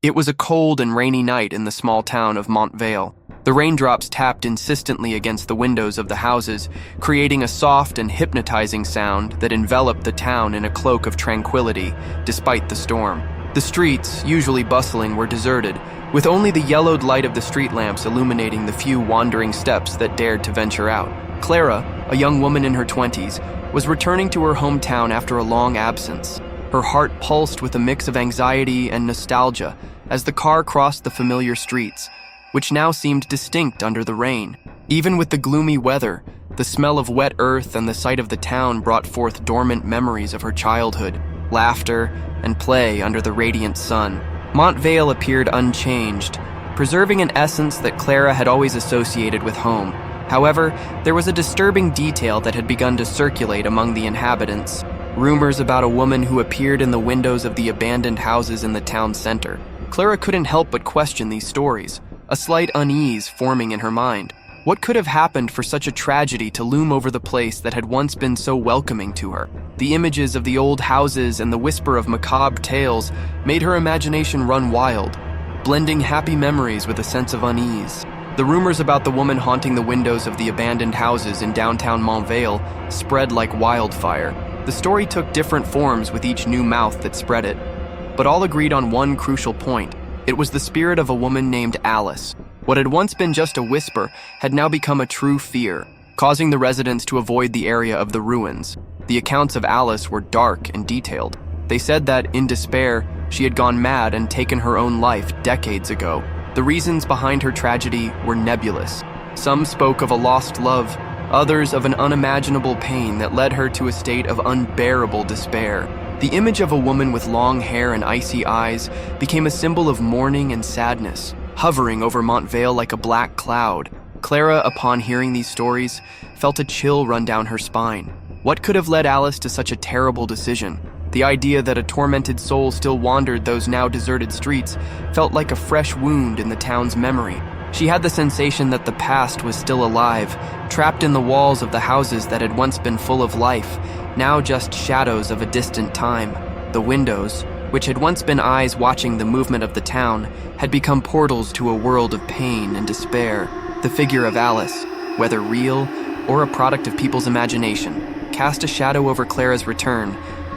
It was a cold and rainy night in the small town of Mont. The raindrops tapped insistently against the windows of the houses, creating a soft and hypnotizing sound that enveloped the town in a cloak of tranquility, despite the storm. The streets, usually bustling, were deserted, with only the yellowed light of the street lamps illuminating the few wandering steps that dared to venture out. Clara, a young woman in her 20s, was returning to her hometown after a long absence. Her heart pulsed with a mix of anxiety and nostalgia as the car crossed the familiar streets, which now seemed distinct under the rain. Even with the gloomy weather, the smell of wet earth and the sight of the town brought forth dormant memories of her childhood, laughter, and play under the radiant sun. Mont appeared unchanged, preserving an essence that Clara had always associated with home. However, there was a disturbing detail that had begun to circulate among the inhabitants. Rumors about a woman who appeared in the windows of the abandoned houses in the town center. Clara couldn't help but question these stories, a slight unease forming in her mind. What could have happened for such a tragedy to loom over the place that had once been so welcoming to her? The images of the old houses and the whisper of macabre tales made her imagination run wild, blending happy memories with a sense of unease. The rumors about the woman haunting the windows of the abandoned houses in downtown Mont spread like wildfire. The story took different forms with each new mouth that spread it, but all agreed on one crucial point. It was the spirit of a woman named Alice. What had once been just a whisper had now become a true fear, causing the residents to avoid the area of the ruins. The accounts of Alice were dark and detailed. They said that, in despair, she had gone mad and taken her own life decades ago. The reasons behind her tragedy were nebulous. Some spoke of a lost love, others of an unimaginable pain that led her to a state of unbearable despair. The image of a woman with long hair and icy eyes became a symbol of mourning and sadness, hovering over Mont like a black cloud. Clara, upon hearing these stories, felt a chill run down her spine. What could have led Alice to such a terrible decision? The idea that a tormented soul still wandered those now deserted streets felt like a fresh wound in the town's memory. She had the sensation that the past was still alive, trapped in the walls of the houses that had once been full of life, now just shadows of a distant time. The windows, which had once been eyes watching the movement of the town, had become portals to a world of pain and despair. The figure of Alice, whether real or a product of people's imagination, cast a shadow over Clara's return,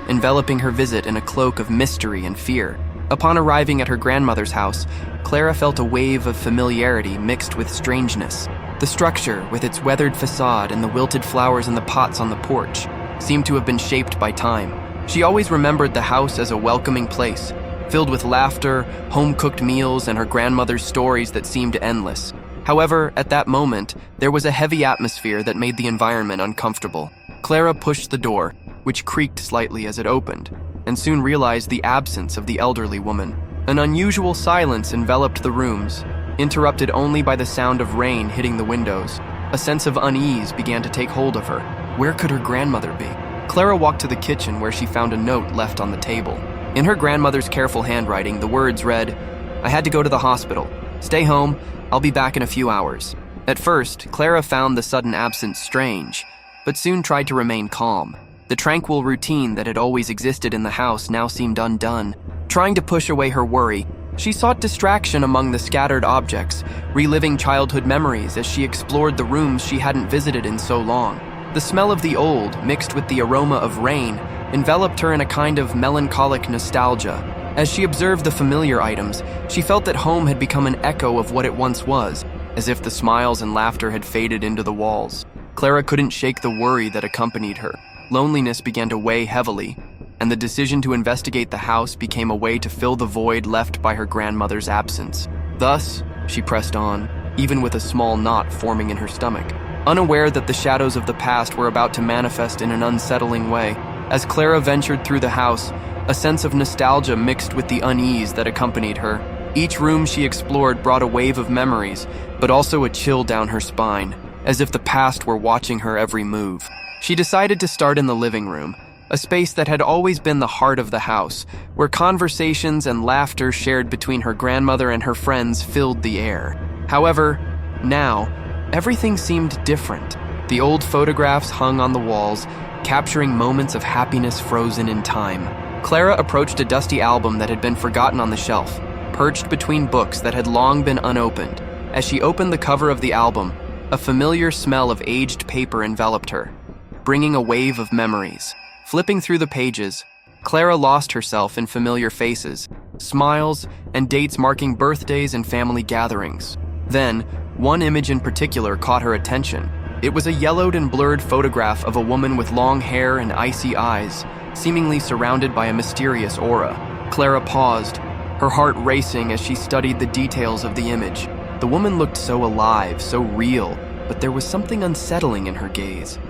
enveloping her visit in a cloak of mystery and fear. Upon arriving at her grandmother's house, Clara felt a wave of familiarity mixed with strangeness. The structure, with its weathered facade and the wilted flowers in the pots on the porch, seemed to have been shaped by time. She always remembered the house as a welcoming place, filled with laughter, home-cooked meals, and her grandmother's stories that seemed endless. However, at that moment, there was a heavy atmosphere that made the environment uncomfortable. Clara pushed the door, which creaked slightly as it opened, and soon realized the absence of the elderly woman. An unusual silence enveloped the rooms, interrupted only by the sound of rain hitting the windows. A sense of unease began to take hold of her. Where could her grandmother be? Clara walked to the kitchen where she found a note left on the table. In her grandmother's careful handwriting, the words read, "I had to go to the hospital. Stay home, I'll be back in a few hours." At first, Clara found the sudden absence strange, but soon tried to remain calm. The tranquil routine that had always existed in the house now seemed undone. Trying to push away her worry, she sought distraction among the scattered objects, reliving childhood memories as she explored the rooms she hadn't visited in so long. The smell of the old, mixed with the aroma of rain, enveloped her in a kind of melancholic nostalgia. As she observed the familiar items, she felt that home had become an echo of what it once was, as if the smiles and laughter had faded into the walls. Clara couldn't shake the worry that accompanied her. Loneliness began to weigh heavily, and the decision to investigate the house became a way to fill the void left by her grandmother's absence. Thus, she pressed on, even with a small knot forming in her stomach, unaware that the shadows of the past were about to manifest in an unsettling way. As Clara ventured through the house, a sense of nostalgia mixed with the unease that accompanied her. Each room she explored brought a wave of memories, but also a chill down her spine, as if the past were watching her every move. She decided to start in the living room, a space that had always been the heart of the house, where conversations and laughter shared between her grandmother and her friends filled the air. However, now, everything seemed different. The old photographs hung on the walls, capturing moments of happiness frozen in time. Clara approached a dusty album that had been forgotten on the shelf. perched between books that had long been unopened. As she opened the cover of the album, a familiar smell of aged paper enveloped her, bringing a wave of memories. Flipping through the pages, Clara lost herself in familiar faces, smiles, and dates marking birthdays and family gatherings. Then, one image in particular caught her attention. It was a yellowed and blurred photograph of a woman with long hair and icy eyes, seemingly surrounded by a mysterious aura. Clara paused, her heart racing as she studied the details of the image. The woman looked so alive, so real, but there was something unsettling in her gaze.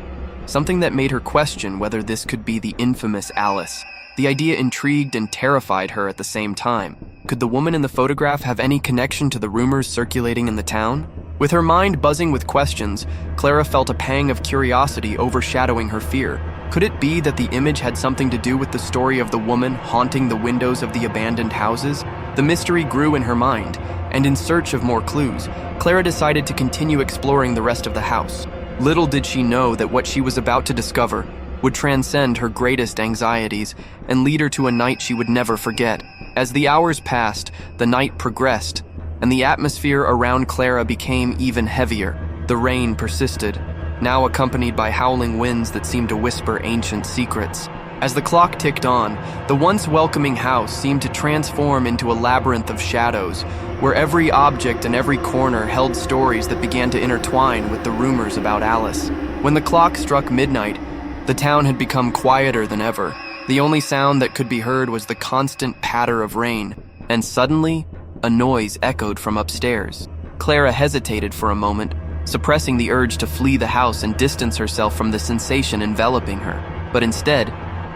Something that made her question whether this could be the infamous Alice. The idea intrigued and terrified her at the same time. Could the woman in the photograph have any connection to the rumors circulating in the town? With her mind buzzing with questions, Clara felt a pang of curiosity overshadowing her fear. Could it be that the image had something to do with the story of the woman haunting the windows of the abandoned houses? The mystery grew in her mind, and in search of more clues, Clara decided to continue exploring the rest of the house. Little did she know that what she was about to discover would transcend her greatest anxieties and lead her to a night she would never forget. As the hours passed, the night progressed, and the atmosphere around Clara became even heavier. The rain persisted, now accompanied by howling winds that seemed to whisper ancient secrets. As the clock ticked on, the once welcoming house seemed to transform into a labyrinth of shadows, where every object and every corner held stories that began to intertwine with the rumors about Alice. When the clock struck midnight, the town had become quieter than ever. The only sound that could be heard was the constant patter of rain, and suddenly, a noise echoed from upstairs. Clara hesitated for a moment, suppressing the urge to flee the house and distance herself from the sensation enveloping her. But instead,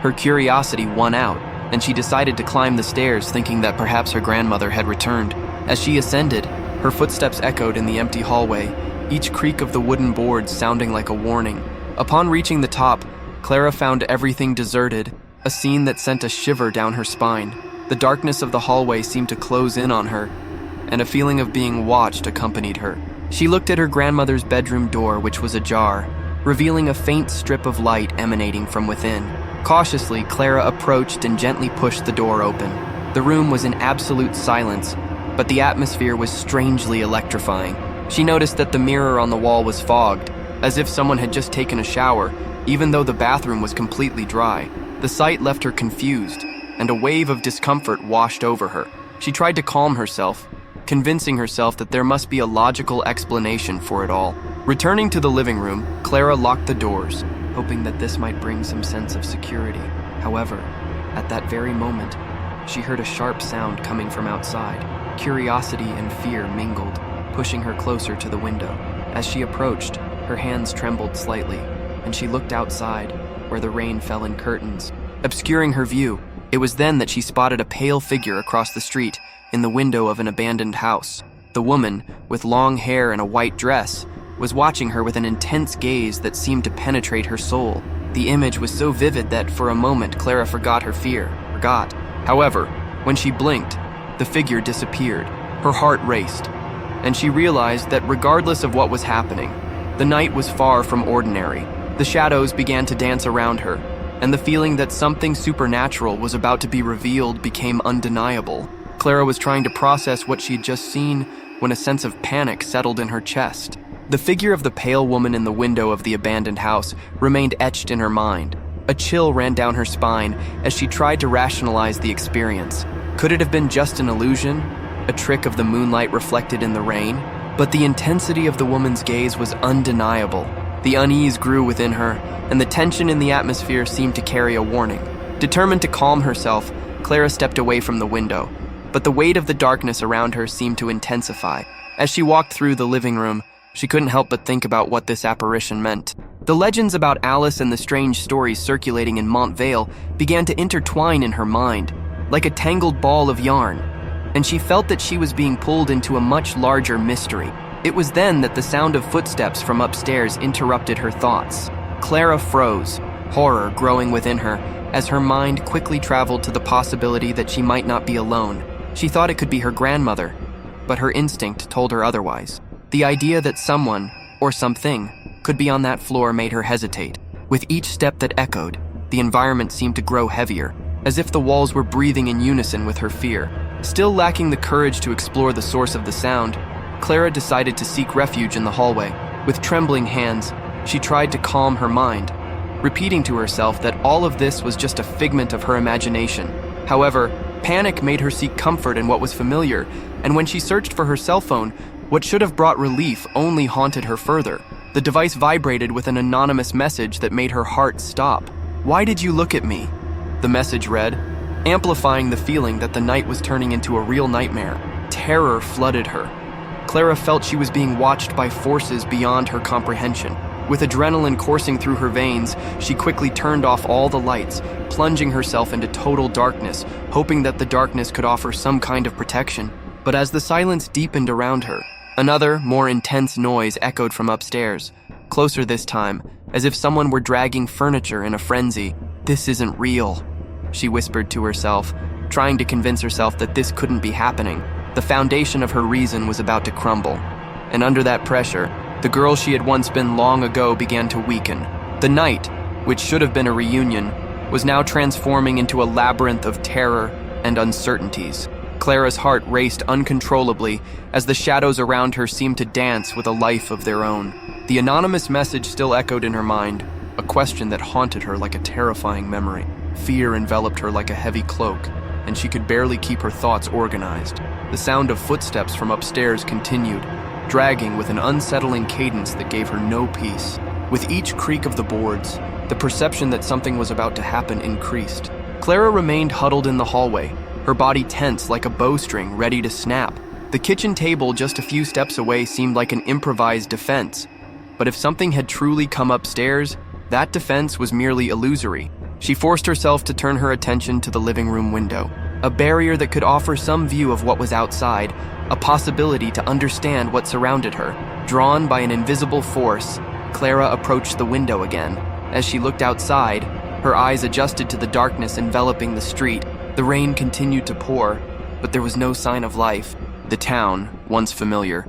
her curiosity won out, and she decided to climb the stairs, thinking that perhaps her grandmother had returned. As she ascended, her footsteps echoed in the empty hallway, each creak of the wooden boards sounding like a warning. Upon reaching the top, Clara found everything deserted, a scene that sent a shiver down her spine. The darkness of the hallway seemed to close in on her, and a feeling of being watched accompanied her. She looked at her grandmother's bedroom door, which was ajar, revealing a faint strip of light emanating from within. Cautiously, Clara approached and gently pushed the door open. The room was in absolute silence, but the atmosphere was strangely electrifying. She noticed that the mirror on the wall was fogged, as if someone had just taken a shower, even though the bathroom was completely dry. The sight left her confused, and a wave of discomfort washed over her. She tried to calm herself, convincing herself that there must be a logical explanation for it all. Returning to the living room, Clara locked the doors, hoping that this might bring some sense of security. However, at that very moment, she heard a sharp sound coming from outside. Curiosity and fear mingled, pushing her closer to the window. As she approached, her hands trembled slightly, and she looked outside, where the rain fell in curtains, obscuring her view. It was then that she spotted a pale figure across the street in the window of an abandoned house. The woman, with long hair and a white dress, was watching her with an intense gaze that seemed to penetrate her soul. The image was so vivid that for a moment Clara forgot her fear. However, when she blinked, the figure disappeared. Her heart raced, and she realized that regardless of what was happening, the night was far from ordinary. The shadows began to dance around her, and the feeling that something supernatural was about to be revealed became undeniable. Clara was trying to process what she had just seen when a sense of panic settled in her chest. The figure of the pale woman in the window of the abandoned house remained etched in her mind. A chill ran down her spine as she tried to rationalize the experience. Could it have been just an illusion, a trick of the moonlight reflected in the rain? But the intensity of the woman's gaze was undeniable. The unease grew within her, and the tension in the atmosphere seemed to carry a warning. Determined to calm herself, Clara stepped away from the window, but the weight of the darkness around her seemed to intensify. As she walked through the living room, she couldn't help but think about what this apparition meant. The legends about Alice and the strange stories circulating in Mont Vale began to intertwine in her mind, like a tangled ball of yarn, and she felt that she was being pulled into a much larger mystery. It was then that the sound of footsteps from upstairs interrupted her thoughts. Clara froze, horror growing within her, as her mind quickly traveled to the possibility that she might not be alone. She thought it could be her grandmother, but her instinct told her otherwise. The idea that someone, or something, could be on that floor made her hesitate. With each step that echoed, the environment seemed to grow heavier, as if the walls were breathing in unison with her fear. Still lacking the courage to explore the source of the sound, Clara decided to seek refuge in the hallway. With trembling hands, she tried to calm her mind, repeating to herself that all of this was just a figment of her imagination. However, panic made her seek comfort in what was familiar, and when she searched for her cell phone, what should have brought relief only haunted her further. The device vibrated with an anonymous message that made her heart stop. "Why did you look at me?" the message read, amplifying the feeling that the night was turning into a real nightmare. Terror flooded her. Clara felt she was being watched by forces beyond her comprehension. With adrenaline coursing through her veins, she quickly turned off all the lights, plunging herself into total darkness, hoping that the darkness could offer some kind of protection. But as the silence deepened around her, another, more intense noise echoed from upstairs, closer this time, as if someone were dragging furniture in a frenzy. "This isn't real," she whispered to herself, trying to convince herself that this couldn't be happening. The foundation of her reason was about to crumble, and under that pressure, the girl she had once been long ago began to weaken. The night, which should have been a reunion, was now transforming into a labyrinth of terror and uncertainties. Clara's heart raced uncontrollably as the shadows around her seemed to dance with a life of their own. The anonymous message still echoed in her mind, a question that haunted her like a terrifying memory. Fear enveloped her like a heavy cloak, and she could barely keep her thoughts organized. The sound of footsteps from upstairs continued, dragging with an unsettling cadence that gave her no peace. With each creak of the boards, the perception that something was about to happen increased. Clara remained huddled in the hallway, her body tense like a bowstring ready to snap. The kitchen table just a few steps away seemed like an improvised defense. But if something had truly come upstairs, that defense was merely illusory. She forced herself to turn her attention to the living room window, a barrier that could offer some view of what was outside, a possibility to understand what surrounded her. Drawn by an invisible force, Clara approached the window again. As she looked outside, her eyes adjusted to the darkness enveloping the street. The rain continued to pour, but there was no sign of life. The town, once familiar,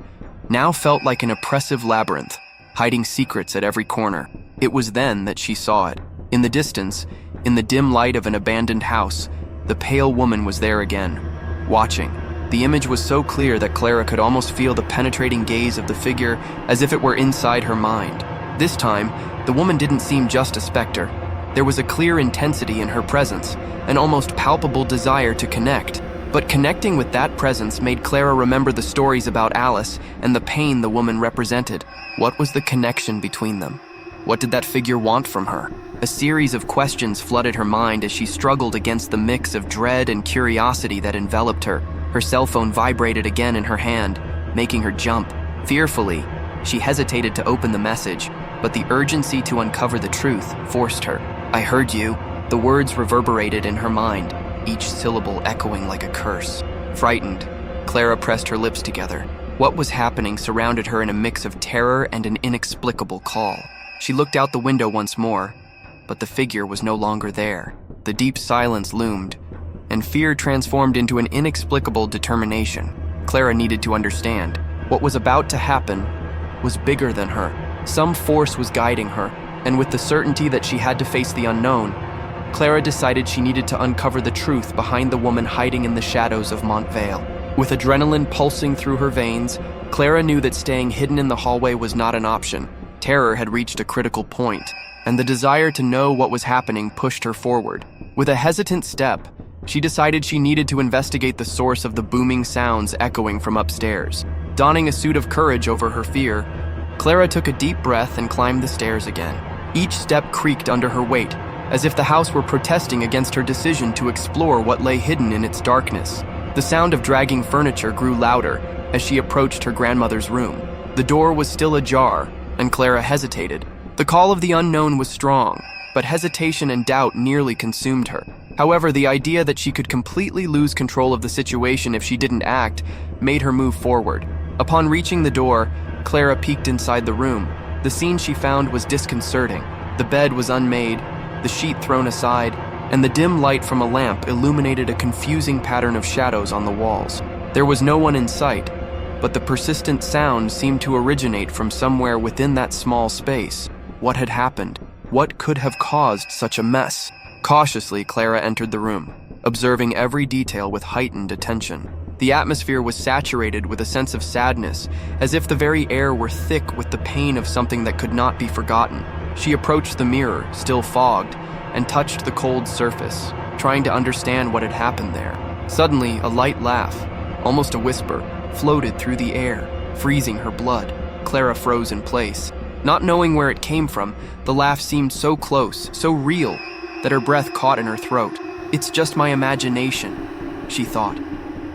now felt like an oppressive labyrinth, hiding secrets at every corner. It was then that she saw it. In the distance, in the dim light of an abandoned house, the pale woman was there again, watching. The image was so clear that Clara could almost feel the penetrating gaze of the figure as if it were inside her mind. This time, the woman didn't seem just a specter. There was a clear intensity in her presence, an almost palpable desire to connect. But connecting with that presence made Clara remember the stories about Alice and the pain the woman represented. What was the connection between them? What did that figure want from her? A series of questions flooded her mind as she struggled against the mix of dread and curiosity that enveloped her. Her cell phone vibrated again in her hand, making her jump. Fearfully, she hesitated to open the message, but the urgency to uncover the truth forced her. "I heard you." The words reverberated in her mind, each syllable echoing like a curse. Frightened, Clara pressed her lips together. What was happening surrounded her in a mix of terror and an inexplicable call. She looked out the window once more, but the figure was no longer there. The deep silence loomed, and fear transformed into an inexplicable determination. Clara needed to understand. What was about to happen was bigger than her. Some force was guiding her, and with the certainty that she had to face the unknown, Clara decided she needed to uncover the truth behind the woman hiding in the shadows of Mont Vale. With adrenaline pulsing through her veins, Clara knew that staying hidden in the hallway was not an option. Terror had reached a critical point, and the desire to know what was happening pushed her forward. With a hesitant step, she decided she needed to investigate the source of the booming sounds echoing from upstairs. Donning a suit of courage over her fear, Clara took a deep breath and climbed the stairs again. Each step creaked under her weight, as if the house were protesting against her decision to explore what lay hidden in its darkness. The sound of dragging furniture grew louder as she approached her grandmother's room. The door was still ajar, and Clara hesitated. The call of the unknown was strong, but hesitation and doubt nearly consumed her. However, the idea that she could completely lose control of the situation if she didn't act made her move forward. Upon reaching the door, Clara peeked inside the room. The scene she found was disconcerting. The bed was unmade, the sheet thrown aside, and the dim light from a lamp illuminated a confusing pattern of shadows on the walls. There was no one in sight, but the persistent sound seemed to originate from somewhere within that small space. What had happened? What could have caused such a mess? Cautiously, Clara entered the room. observing every detail with heightened attention. The atmosphere was saturated with a sense of sadness, as if the very air were thick with the pain of something that could not be forgotten. She approached the mirror, still fogged, and touched the cold surface, trying to understand what had happened there. Suddenly, a light laugh, almost a whisper, floated through the air, freezing her blood. Clara froze in place. Not knowing where it came from, the laugh seemed so close, so real, that her breath caught in her throat. "It's just my imagination," she thought.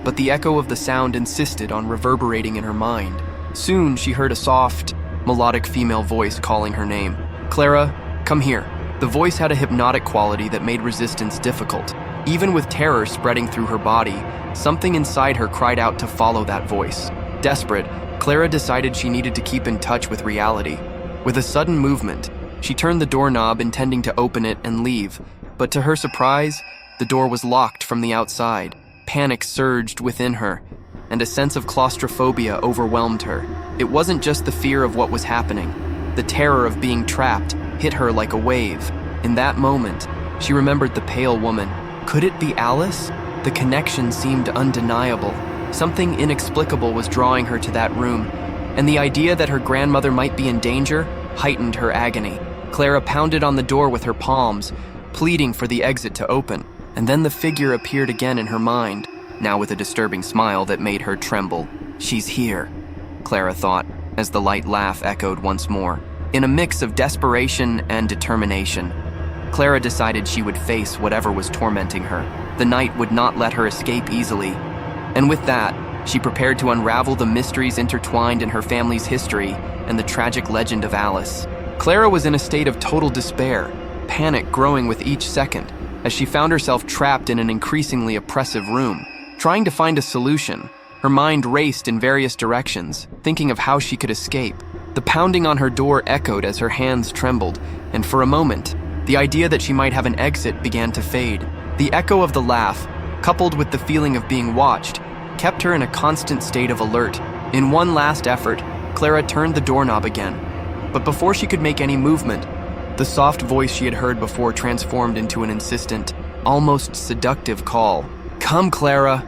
But the echo of the sound insisted on reverberating in her mind. Soon she heard a soft, melodic female voice calling her name. "Clara, come here." The voice had a hypnotic quality that made resistance difficult. Even with terror spreading through her body, something inside her cried out to follow that voice. Desperate, Clara decided she needed to keep in touch with reality. With a sudden movement, she turned the doorknob intending to open it and leave, but to her surprise, the door was locked from the outside. Panic surged within her, and a sense of claustrophobia overwhelmed her. It wasn't just the fear of what was happening. The terror of being trapped hit her like a wave. In that moment, she remembered the pale woman. Could it be Alice? The connection seemed undeniable. Something inexplicable was drawing her to that room, and the idea that her grandmother might be in danger heightened her agony. Clara pounded on the door with her palms, pleading for the exit to open. And then the figure appeared again in her mind, now with a disturbing smile that made her tremble. "She's here," Clara thought, as the light laugh echoed once more. In a mix of desperation and determination, Clara decided she would face whatever was tormenting her. The night would not let her escape easily. And with that, she prepared to unravel the mysteries intertwined in her family's history and the tragic legend of Alice. Clara was in a state of total despair, panic growing with each second, as she found herself trapped in an increasingly oppressive room. Trying to find a solution, her mind raced in various directions, thinking of how she could escape. The pounding on her door echoed as her hands trembled, and for a moment, the idea that she might have an exit began to fade. The echo of the laugh, coupled with the feeling of being watched, kept her in a constant state of alert. In one last effort, Clara turned the doorknob again. But before she could make any movement, the soft voice she had heard before transformed into an insistent, almost seductive call. "Come, Clara.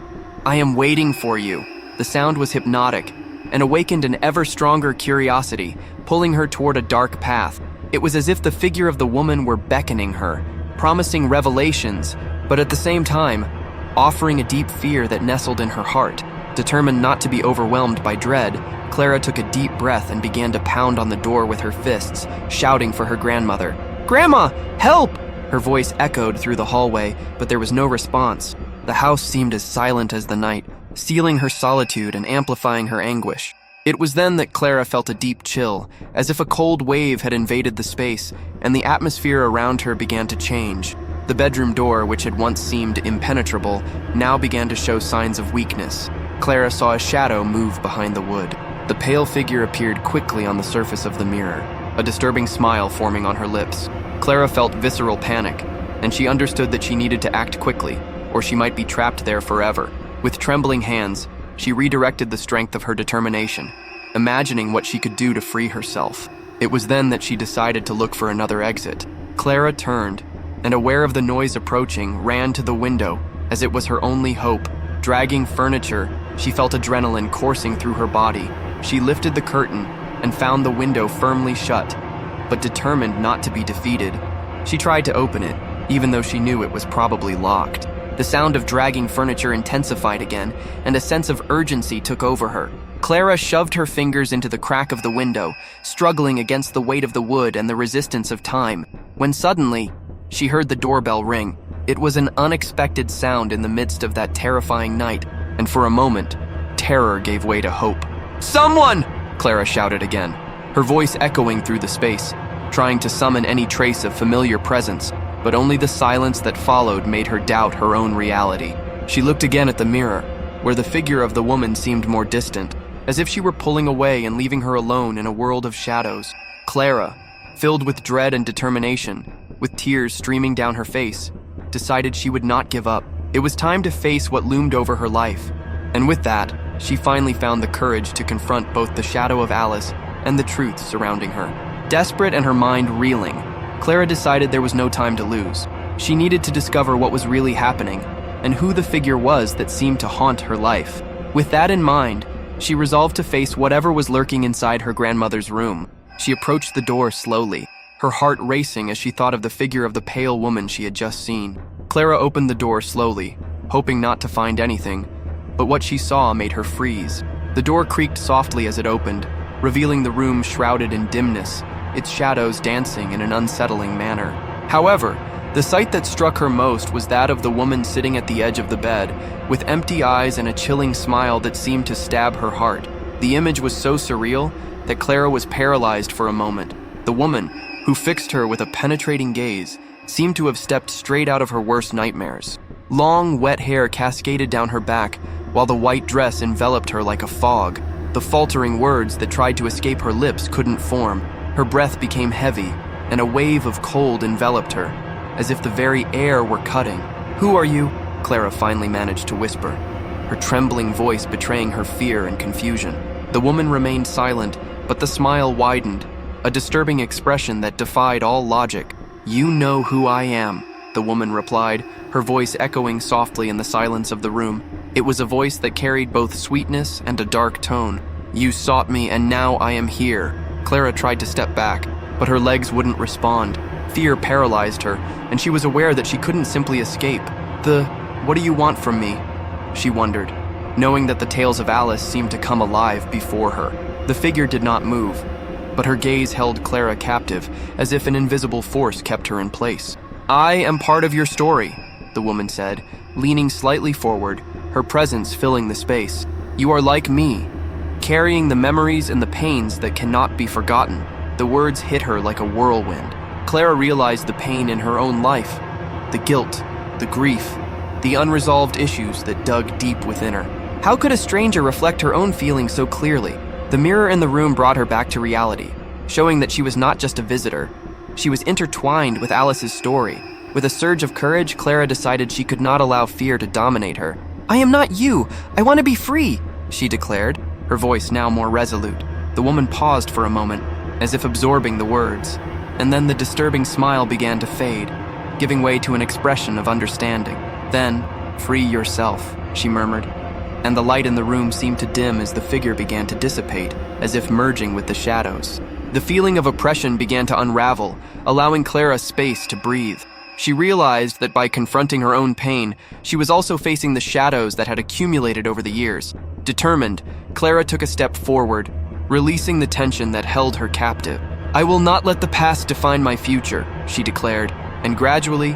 I am waiting for you." The sound was hypnotic and awakened an ever stronger curiosity, pulling her toward a dark path. It was as if the figure of the woman were beckoning her, promising revelations, but at the same time, offering a deep fear that nestled in her heart. Determined not to be overwhelmed by dread, Clara took a deep breath and began to pound on the door with her fists, shouting for her grandmother. "Grandma, help!" Her voice echoed through the hallway, but there was no response. The house seemed as silent as the night, sealing her solitude and amplifying her anguish. It was then that Clara felt a deep chill, as if a cold wave had invaded the space, and the atmosphere around her began to change. The bedroom door, which had once seemed impenetrable, now began to show signs of weakness. Clara saw a shadow move behind the wood. The pale figure appeared quickly on the surface of the mirror, a disturbing smile forming on her lips. Clara felt visceral panic, and she understood that she needed to act quickly, or she might be trapped there forever. With trembling hands, she redirected the strength of her determination, imagining what she could do to free herself. It was then that she decided to look for another exit. Clara turned, and aware of the noise approaching, ran to the window, as it was her only hope. Dragging furniture, she felt adrenaline coursing through her body. She lifted the curtain and found the window firmly shut, but determined not to be defeated, she tried to open it, even though she knew it was probably locked. The sound of dragging furniture intensified again, and a sense of urgency took over her. Clara shoved her fingers into the crack of the window, struggling against the weight of the wood and the resistance of time, when suddenly, she heard the doorbell ring. It was an unexpected sound in the midst of that terrifying night, and for a moment, terror gave way to hope. "Someone!" Clara shouted again, her voice echoing through the space, trying to summon any trace of familiar presence, but only the silence that followed made her doubt her own reality. She looked again at the mirror, where the figure of the woman seemed more distant, as if she were pulling away and leaving her alone in a world of shadows. Clara, filled with dread and determination, with tears streaming down her face, decided she would not give up. It was time to face what loomed over her life, and with that, she finally found the courage to confront both the shadow of Alice and the truth surrounding her. Desperate and her mind reeling, Clara decided there was no time to lose. She needed to discover what was really happening, and who the figure was that seemed to haunt her life. With that in mind, she resolved to face whatever was lurking inside her grandmother's room. She approached the door slowly, her heart racing as she thought of the figure of the pale woman she had just seen. Clara opened the door slowly, hoping not to find anything, but what she saw made her freeze. The door creaked softly as it opened, revealing the room shrouded in dimness, its shadows dancing in an unsettling manner. However, the sight that struck her most was that of the woman sitting at the edge of the bed, with empty eyes and a chilling smile that seemed to stab her heart. The image was so surreal that Clara was paralyzed for a moment. The woman, who fixed her with a penetrating gaze, seemed to have stepped straight out of her worst nightmares. Long, wet hair cascaded down her back, while the white dress enveloped her like a fog. The faltering words that tried to escape her lips couldn't form. Her breath became heavy, and a wave of cold enveloped her, as if the very air were cutting. "Who are you?" Clara finally managed to whisper, her trembling voice betraying her fear and confusion. The woman remained silent, but the smile widened, a disturbing expression that defied all logic. "You know who I am," the woman replied, her voice echoing softly in the silence of the room. It was a voice that carried both sweetness and a dark tone. "You sought me, and now I am here." Clara tried to step back, but her legs wouldn't respond. Fear paralyzed her, and she was aware that she couldn't simply escape. What do you want from me?" she wondered, knowing that the tales of Alice seemed to come alive before her. The figure did not move, but her gaze held Clara captive, as if an invisible force kept her in place. "I am part of your story," the woman said, leaning slightly forward, her presence filling the space. "You are like me, carrying the memories and the pains that cannot be forgotten." The words hit her like a whirlwind. Clara realized the pain in her own life, the guilt, the grief, the unresolved issues that dug deep within her. How could a stranger reflect her own feelings so clearly? The mirror in the room brought her back to reality, showing that she was not just a visitor. She was intertwined with Alice's story. With a surge of courage, Clara decided she could not allow fear to dominate her. "I am not you. I want to be free," she declared, her voice now more resolute. The woman paused for a moment, as if absorbing the words, and then the disturbing smile began to fade, giving way to an expression of understanding. Then, "Free yourself," she murmured, and the light in the room seemed to dim as the figure began to dissipate, as if merging with the shadows. The feeling of oppression began to unravel, allowing Clara space to breathe. She realized that by confronting her own pain, she was also facing the shadows that had accumulated over the years. Determined, Clara took a step forward, releasing the tension that held her captive. "I will not let the past define my future," she declared, and gradually,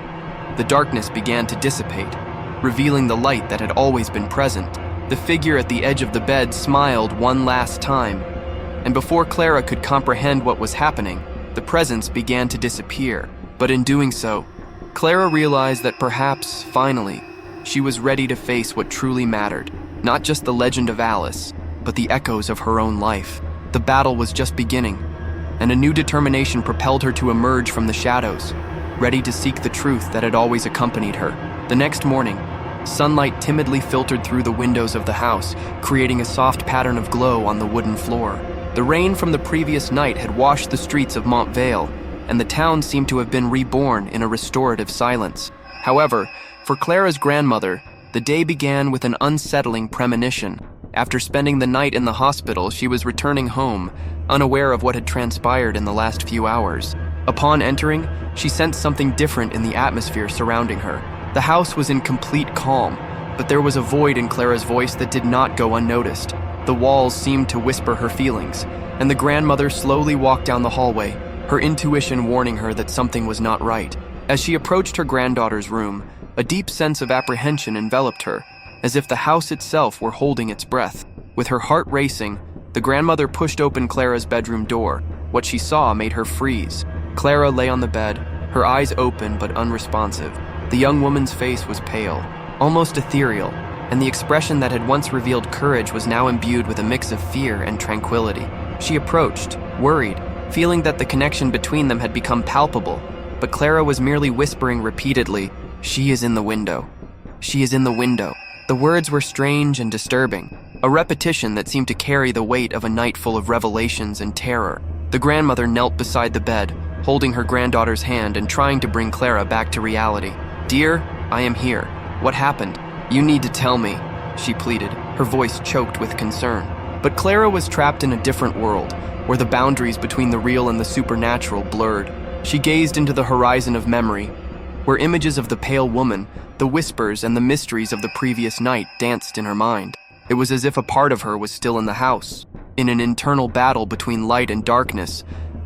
the darkness began to dissipate, revealing the light that had always been present. The figure at the edge of the bed smiled one last time, and before Clara could comprehend what was happening, the presence began to disappear. But in doing so, Clara realized that perhaps, finally, she was ready to face what truly mattered, not just the legend of Alice, but the echoes of her own life. The battle was just beginning, and a new determination propelled her to emerge from the shadows, ready to seek the truth that had always accompanied her. The next morning, sunlight timidly filtered through the windows of the house, creating a soft pattern of glow on the wooden floor. The rain from the previous night had washed the streets of Mont Vale, and the town seemed to have been reborn in a restorative silence. However, for Clara's grandmother, the day began with an unsettling premonition. After spending the night in the hospital, she was returning home, unaware of what had transpired in the last few hours. Upon entering, she sensed something different in the atmosphere surrounding her. The house was in complete calm, but there was a void in Clara's voice that did not go unnoticed. The walls seemed to whisper her feelings, and the grandmother slowly walked down the hallway, her intuition warning her that something was not right. As she approached her granddaughter's room, a deep sense of apprehension enveloped her, as if the house itself were holding its breath. With her heart racing, the grandmother pushed open Clara's bedroom door. What she saw made her freeze. Clara lay on the bed, her eyes open but unresponsive. The young woman's face was pale, almost ethereal, and the expression that had once revealed courage was now imbued with a mix of fear and tranquility. She approached, worried, feeling that the connection between them had become palpable, but Clara was merely whispering repeatedly, "She is in the window. She is in the window." The words were strange and disturbing, a repetition that seemed to carry the weight of a night full of revelations and terror. The grandmother knelt beside the bed, holding her granddaughter's hand and trying to bring Clara back to reality. "Dear, I am here," What happened? You need to tell me, she pleaded, her voice choked with concern. But Clara was trapped in a different world, where the boundaries between the real and the supernatural blurred. She gazed into the horizon of memory, where images of the pale woman, the whispers, and the mysteries of the previous night danced in her mind. It was as if a part of her was still in the house, in an internal battle between light and darkness,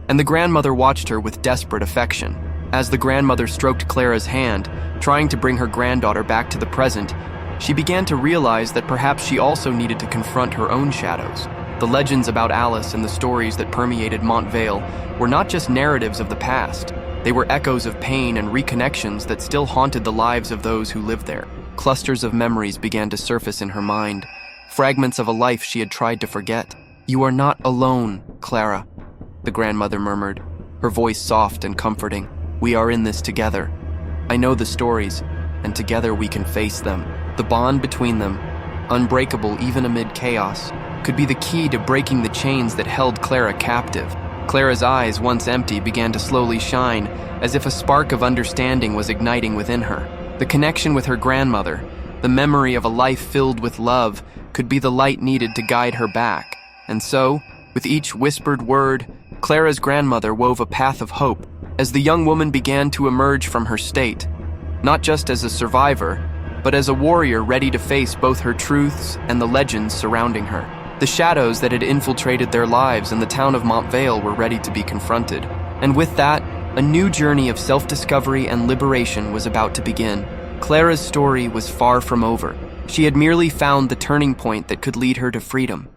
and the grandmother watched her with desperate affection. As the grandmother stroked Clara's hand, trying to bring her granddaughter back to the present, she began to realize that perhaps she also needed to confront her own shadows. The legends about Alice and the stories that permeated Mont Vale were not just narratives of the past. They were echoes of pain and reconnections that still haunted the lives of those who lived there. Clusters of memories began to surface in her mind, fragments of a life she had tried to forget. "You are not alone, Clara," the grandmother murmured, her voice soft and comforting. "We are in this together. I know the stories, and together we can face them." The bond between them, unbreakable even amid chaos, could be the key to breaking the chains that held Clara captive. Clara's eyes, once empty, began to slowly shine, as if a spark of understanding was igniting within her. The connection with her grandmother, the memory of a life filled with love, could be the light needed to guide her back. And so, with each whispered word, Clara's grandmother wove a path of hope as the young woman began to emerge from her state, not just as a survivor, but as a warrior ready to face both her truths and the legends surrounding her. The shadows that had infiltrated their lives in the town of Mont Vale were ready to be confronted. And with that, a new journey of self-discovery and liberation was about to begin. Clara's story was far from over. She had merely found the turning point that could lead her to freedom.